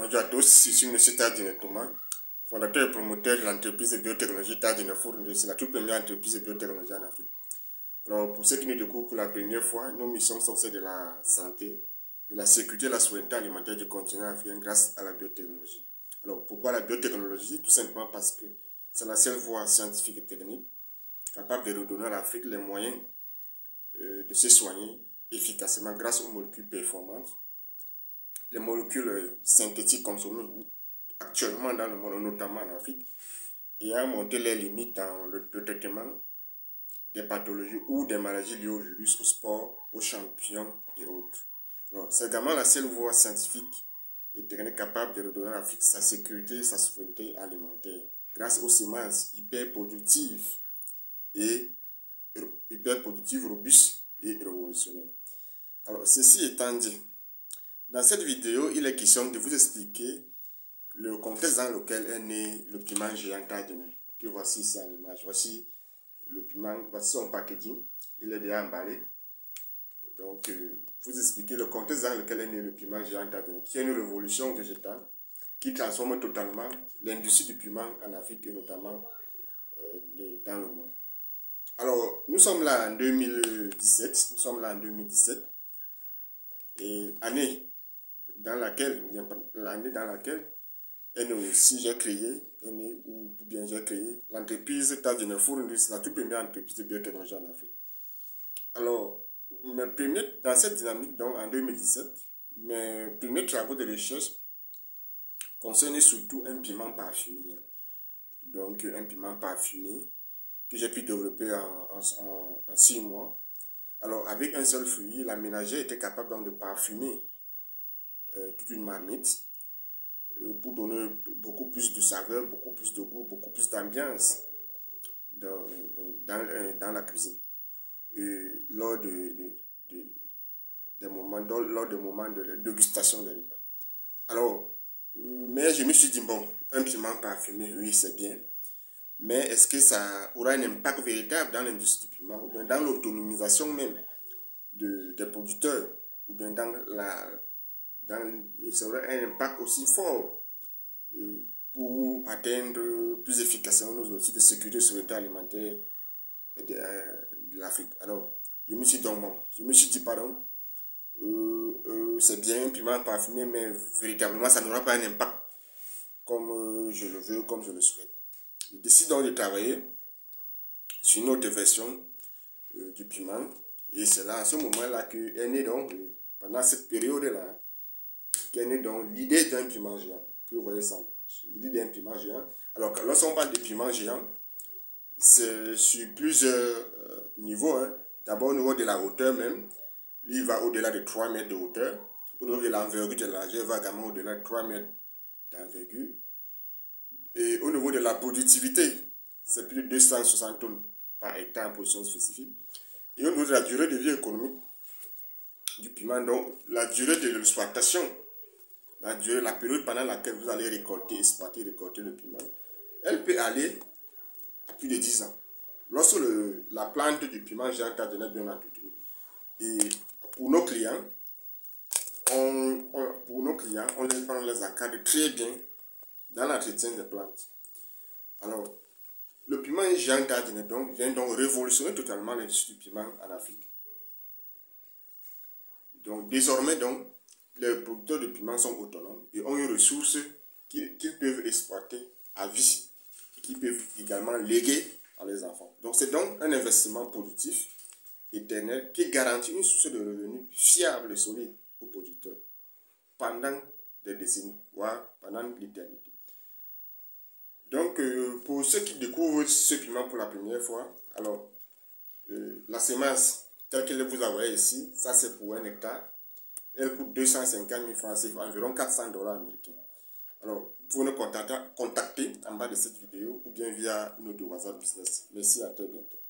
Bonjour à tous, ici M. Tadjine Thomas, fondateur et promoteur de l'entreprise de biotechnologie Tadjine Fournier. C'est la toute première entreprise de biotechnologie en Afrique. Alors, pour ceux qui nous découvrent pour la première fois, nos missions sont celles de la santé, de la sécurité et de la souveraineté alimentaire du continent africain grâce à la biotechnologie. Alors, pourquoi la biotechnologie? Tout simplement parce que c'est la seule voie scientifique et technique capable de redonner à l'Afrique les moyens de se soigner efficacement grâce aux molécules performantes. Les molécules synthétiques consommées actuellement dans le monde, notamment en Afrique, et a montré les limites dans le traitement des pathologies ou des maladies liées au virus, au sport, aux champignons et autres. C'est également la seule voie scientifique et technique capable de redonner à l'Afrique sa sécurité et sa souveraineté alimentaire grâce aux semences hyper productives, robustes et révolutionnaires. Alors, ceci étant dit, dans cette vidéo, il est question de vous expliquer le contexte dans lequel est né le piment géant Tadjine, que voici ici en image. Voici le piment, voici son packaging, il est déjà emballé. Donc, vous expliquer le contexte dans lequel est né le piment géant Tadjine, qui est une révolution végétale qui transforme totalement l'industrie du piment en Afrique et notamment dans le monde. Alors, nous sommes là en 2017, et année dans laquelle j'ai créé l'entreprise Tadjine Fournier, c'est la toute première entreprise de biotechnologie en Afrique. Alors, dans cette dynamique, donc en 2017, mes premiers travaux de recherche concernaient surtout un piment parfumé. Donc, un piment parfumé que j'ai pu développer en 6 mois. Alors, avec un seul fruit, la ménagère était capable donc de parfumer toute une marmite pour donner beaucoup plus de saveur, beaucoup plus de goût, beaucoup plus d'ambiance dans la cuisine. Lors des moments de dégustation de repas. Alors, mais je me suis dit, bon, un piment parfumé, oui, c'est bien. Mais est-ce que ça aura un impact véritable dans l'industrie du piment, ou bien dans l'autonomisation même des producteurs, ou bien ça aura un impact aussi fort pour atteindre plus efficacement nos objectifs de sécurité et souveraineté alimentaire de l'Afrique. Alors, je me suis dit, pardon, c'est bien un piment parfumé, mais véritablement, ça n'aura pas un impact comme je le veux, comme je le souhaite. Je décide donc de travailler sur une autre version du piment, et c'est là, à ce moment-là, qu'est né donc, pendant cette période-là, qu'est née donc l'idée d'un piment géant, que vous voyez ça en image. L'idée d'un piment géant. Alors, lorsqu'on parle de piment géant, c'est sur plusieurs niveaux. D'abord, au niveau de la hauteur même, lui, il va au-delà de 3 mètres de hauteur. Au niveau de l'envergure de la largeur, il va également au-delà de 3 mètres d'envergure. Et au niveau de la productivité, c'est plus de 260 tonnes par hectare en production spécifique. Et au niveau de la durée de vie économique du piment, donc la durée de l'exploitation, la période pendant laquelle vous allez récolter le piment, elle peut aller à plus de 10 ans. Lorsque la plante du piment géant Tadjine est bien entretenue. Et pour nos clients, on les encadre très bien dans l'entretien des plantes. Alors, le piment géant Tadjine vient donc révolutionner totalement l'industrie du piment en Afrique. Donc, désormais, les producteurs de piment sont autonomes et ont une ressource qu'ils peuvent exploiter à vie et qu'ils peuvent également léguer à leurs enfants. Donc, c'est donc un investissement productif éternel qui garantit une source de revenus fiable et solide aux producteurs pendant des décennies, voire pendant l'éternité. Donc, pour ceux qui découvrent ce piment pour la première fois, alors, la semence telle que vous la voyez ici, ça c'est pour 1 hectare. Elle coûte 250 000 francs, c'est environ 400 $ américains. Alors, vous pouvez nous contacter en bas de cette vidéo ou bien via notre WhatsApp Business. Merci, à très bientôt.